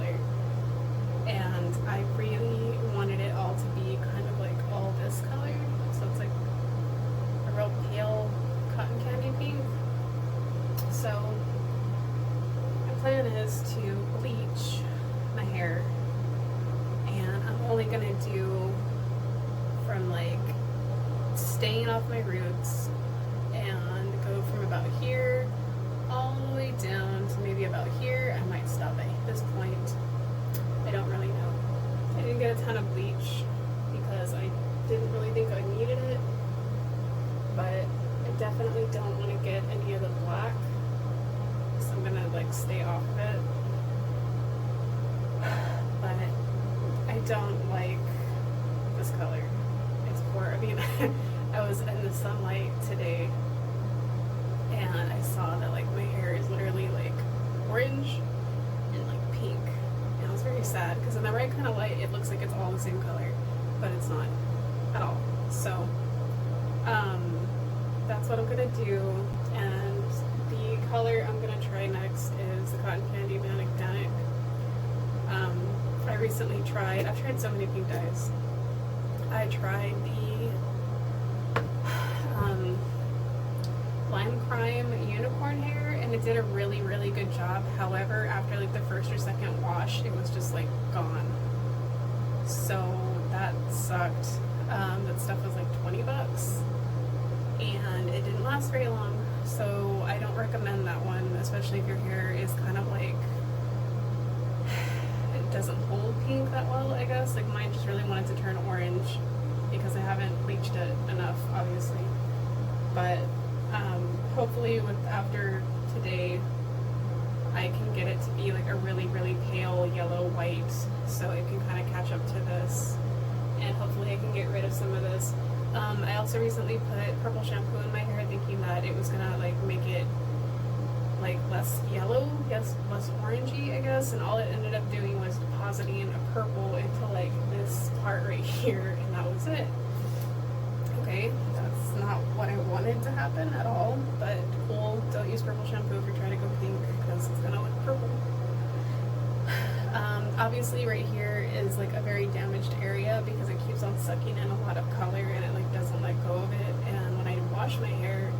color. And I really wanted it all to be kind of like all this color. So it's like a real pale cotton candy pink. So my plan is to bleach my hair, and I'm only gonna do from like staying off my roots and go from about here all the way down to maybe about here. I might stop at this point. I don't really know. I didn't get a ton of bleach because I didn't really think I needed it, but I definitely don't want to get any of the black, so I'm gonna like stay off of it. But I don't like this color. It's poor. I mean, I was in the sunlight today and I saw that like my hair is literally like orange and like pink, and I was very sad because in the right kind of light it looks like it's all the same color, but it's not at all. So that's what I'm gonna do. And the color I'm gonna try next is the Cotton Candy Manic. I recently tried, I've tried so many pink dyes. I tried the Lime Crime Unicorn Hair, and it did a really, really good job. However, after like the first or second wash, it was just like gone. So that sucked. That stuff was like 20 bucks, and it didn't last very long. So I don't recommend that one, especially if your hair is kind of like, it doesn't hold pink that well, I guess. Like mine just really wanted to turn orange because I haven't bleached it enough, obviously. But hopefully after today, I can get it to be like a really, really pale yellow white, so it can kind of catch up to this, and hopefully I can get rid of some of this. I also recently put purple shampoo in my hair, thinking that it was gonna like make it like less yellow, yes, less orangey, I guess, and all it ended up doing was depositing a purple into like this part right here, and that was it. Okay, that's not what I wanted to happen at all, but cool. Don't use purple shampoo if you're trying to go pink because it's gonna look purple. Obviously right here is like a very damaged area because it keeps on sucking in a lot of color and it like doesn't let go of it. And when I wash my hair,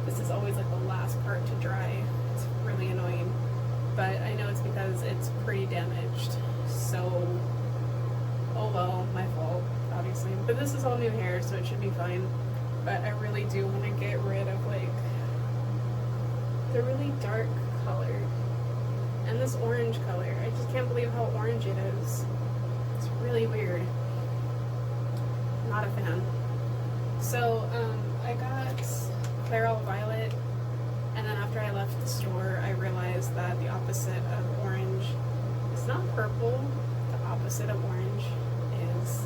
this is always like the last part to dry. It's really annoying, but I know it's because it's pretty damaged. So, oh well, my fault, obviously. But this is all new hair, so it should be fine. But I really do want to get rid of like the really dark color and this orange color. I just can't believe how orange it is. It's really weird. Not a fan. So I got Clairol Violet, and then after I left the store I realized that the opposite of orange is not purple. The opposite of orange is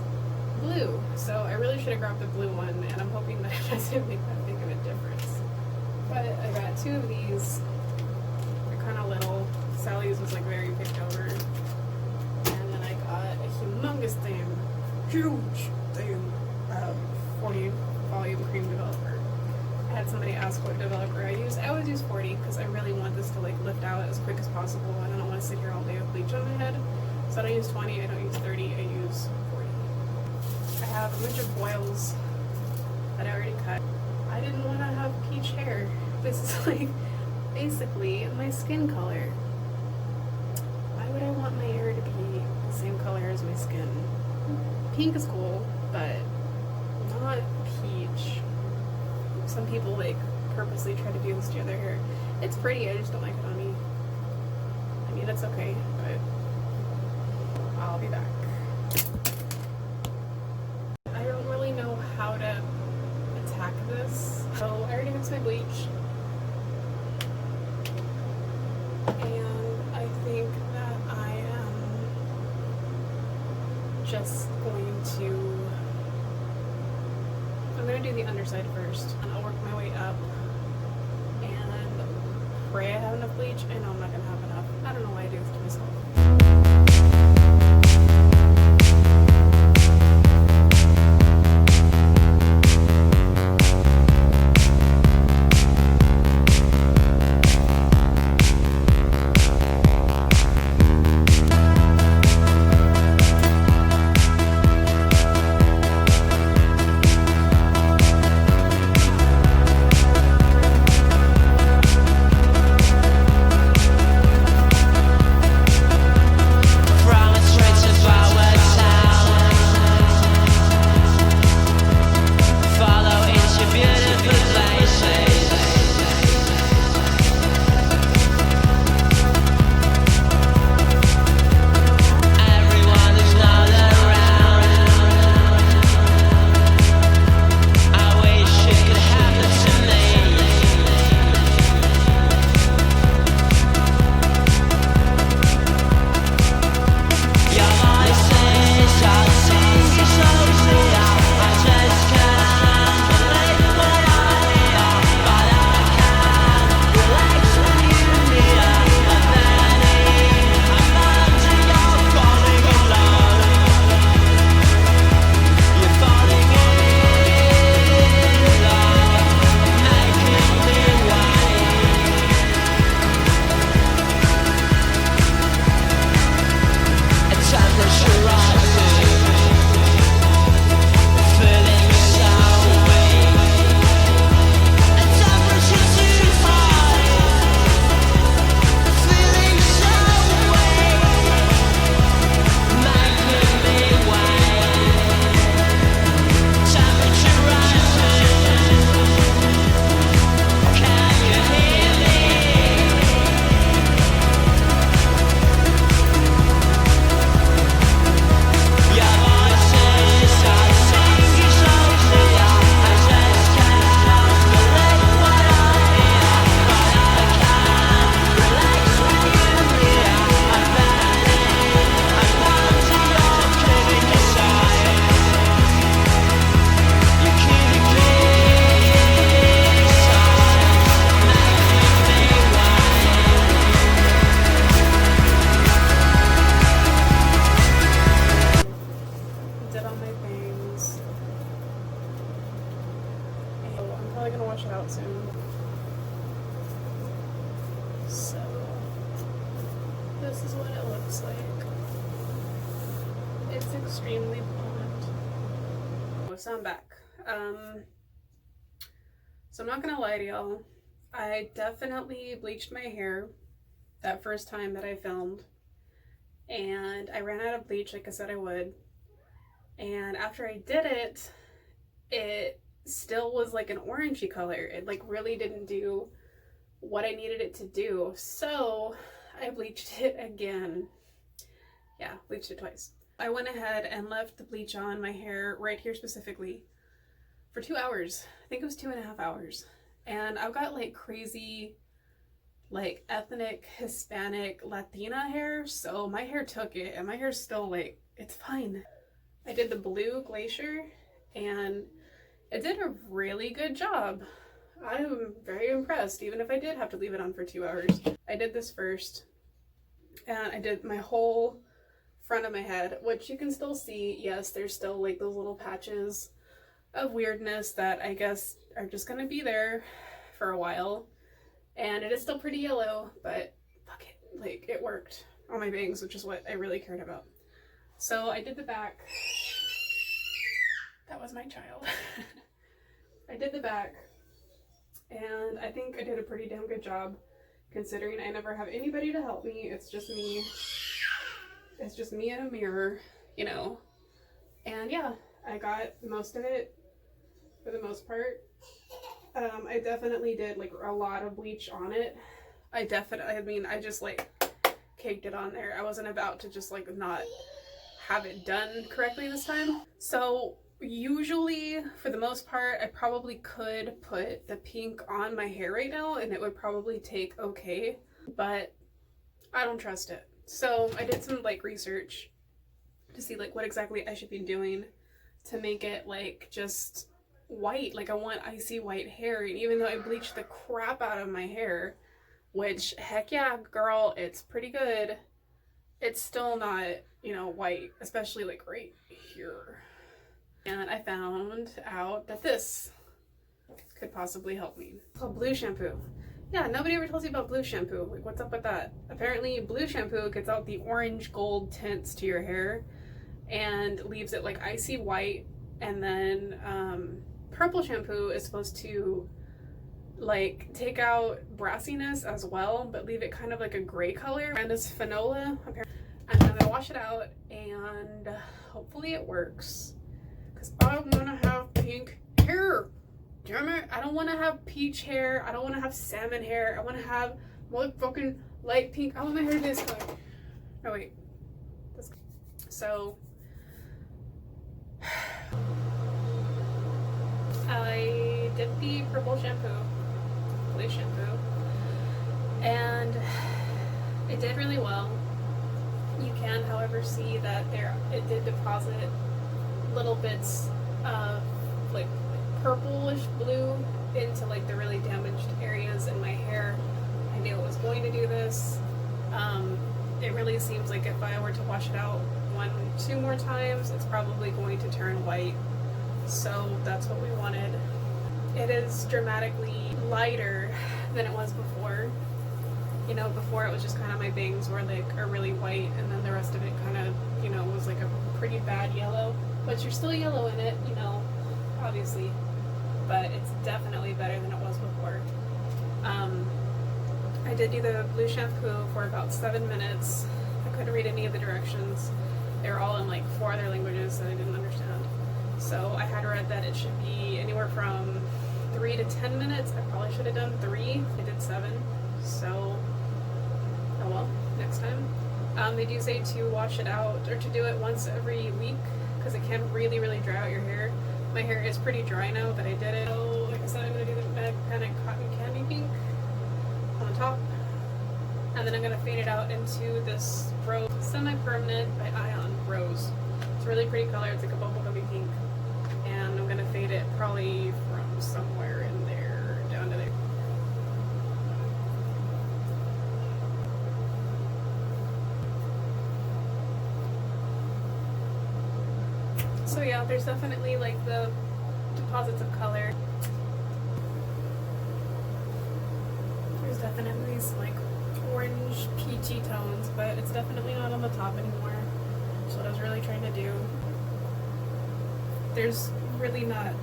blue. So I really should have grabbed the blue one, and I'm hoping that it doesn't make that big of a difference. But I got two of these. They're kind of little. Sally's was like very picked over. And then I got a humongous thing, huge thing of 40 volume cream developer. I had somebody ask what developer I use. I always use 40 because I really want this to like lift out as quick as possible, and I don't want to sit here all day with bleach on my head. So I don't use 20, I don't use 30, I use 40. I have a bunch of boils that I already cut. I didn't want to have peach hair. This is like basically my skin color. Why would I want my hair to be the same color as my skin? Pink is cool, but not peach. Some people like purposely try to do this to their hair. It's pretty, I just don't like it on me. I mean, it's okay, but I'll be back. I don't really know how to attack this. So I already mixed my bleach. And I think that I am just going to, I'm going to do the underside first, and I'll work my way up and pray I have enough bleach. I know I'm not going to have enough. I don't know why I do this to myself. just extremely blonde. So I'm back. So I'm not gonna lie to y'all. I definitely bleached my hair that first time that I filmed. And I ran out of bleach like I said I would. And after I did it, it still was like an orangey color. It like really didn't do what I needed it to do. So I bleached it again. Yeah, bleached it twice. I went ahead and left the bleach on my hair right here specifically for 2 hours. I think it was 2.5 hours. And I've got like crazy like ethnic Hispanic Latina hair, so my hair took it, and my hair's still like, it's fine. I did the blue glacier and it did a really good job. I'm very impressed, even if I did have to leave it on for 2 hours. I did this first, and I did my whole front of my head, which you can still see. Yes, there's still like those little patches of weirdness that I guess are just gonna be there for a while. And it is still pretty yellow, but fuck it, like it worked on my bangs, which is what I really cared about. So I did the back. That was my child. I did the back, and I think I did a pretty damn good job considering I never have anybody to help me. It's just me. It's just me in a mirror, you know. And yeah, I got most of it for the most part. I definitely did like a lot of bleach on it. I just like caked it on there. I wasn't about to just like not have it done correctly this time. So usually, for the most part, I probably could put the pink on my hair right now and it would probably take okay, but I don't trust it. So I did some like research to see like what exactly I should be doing to make it like just white. Like I want icy white hair, and even though I bleached the crap out of my hair, which heck yeah girl, it's pretty good, it's still not, you know, white, especially like right here. And I found out that this could possibly help me. It's called Blue Shampoo. Yeah, nobody ever tells you about Blue Shampoo. Like, what's up with that? Apparently Blue Shampoo gets out the orange gold tints to your hair and leaves it like icy white. And then Purple Shampoo is supposed to like take out brassiness as well, but leave it kind of like a gray color. And this Fanola, apparently. And I'm gonna wash it out and hopefully it works. Because I wanna have pink hair. Damn it, I don't wanna have peach hair. I don't wanna have salmon hair. I wanna have motherfucking light pink. I want my hair this color. Oh wait. So I did the purple shampoo, blue shampoo, and it did really well. You can, however, see that it did deposit little bits of like purplish blue into like the really damaged areas in my hair. I knew it was going to do this. It really seems like if I were to wash it out 1-2 more times, it's probably going to turn white. So that's what we wanted. It is dramatically lighter than it was before. You know, before it was just kind of my bangs were like are really white, and then the rest of it kind of, you know, was like a pretty bad yellow. But you're still yellow in it, you know, obviously. But it's definitely better than it was before. I did do the blue shampoo for about 7 minutes. I couldn't read any of the directions. They were all in like 4 other languages that I didn't understand. So I had read that it should be anywhere from 3 to 10 minutes. I probably should have done 3. I did 7. So, oh well, next time. They do say to wash it out or to do it once every week because it can really, really dry out your hair. My hair is pretty dry now that I did it. So, like I said, I'm going to do the Manic Cotton Candy Pink on the top. And then I'm going to fade it out into this rose, semi-permanent by Ion Rose. It's a really pretty color. It's like a bubblegummy pink. And I'm going to fade it probably from somewhere in there down to there. So yeah, there's definitely like the deposits of color. There's definitely these like orange peachy tones, but it's definitely not on the top anymore. So what I was really trying to do. There's really not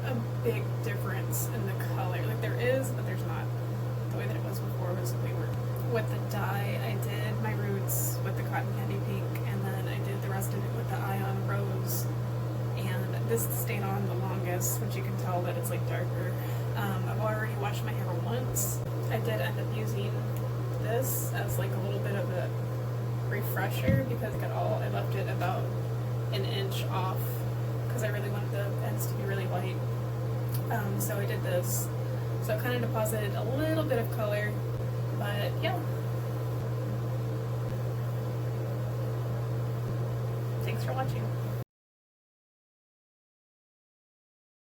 a big difference in the color. Like there is, but there's not. The way that it was before was way worse. With the dye, I did my roots with the cotton candy pink, and then I did the rest of it with the ion rose. And this stayed on the longest, which you can tell that it's like darker. I've already washed my hair once. I did end up using this as like a little bit of a refresher because I left it about an inch off because I really wanted the ends to be really light. So I did this. So I kind of deposited a little bit of color, but yeah. Thanks for watching.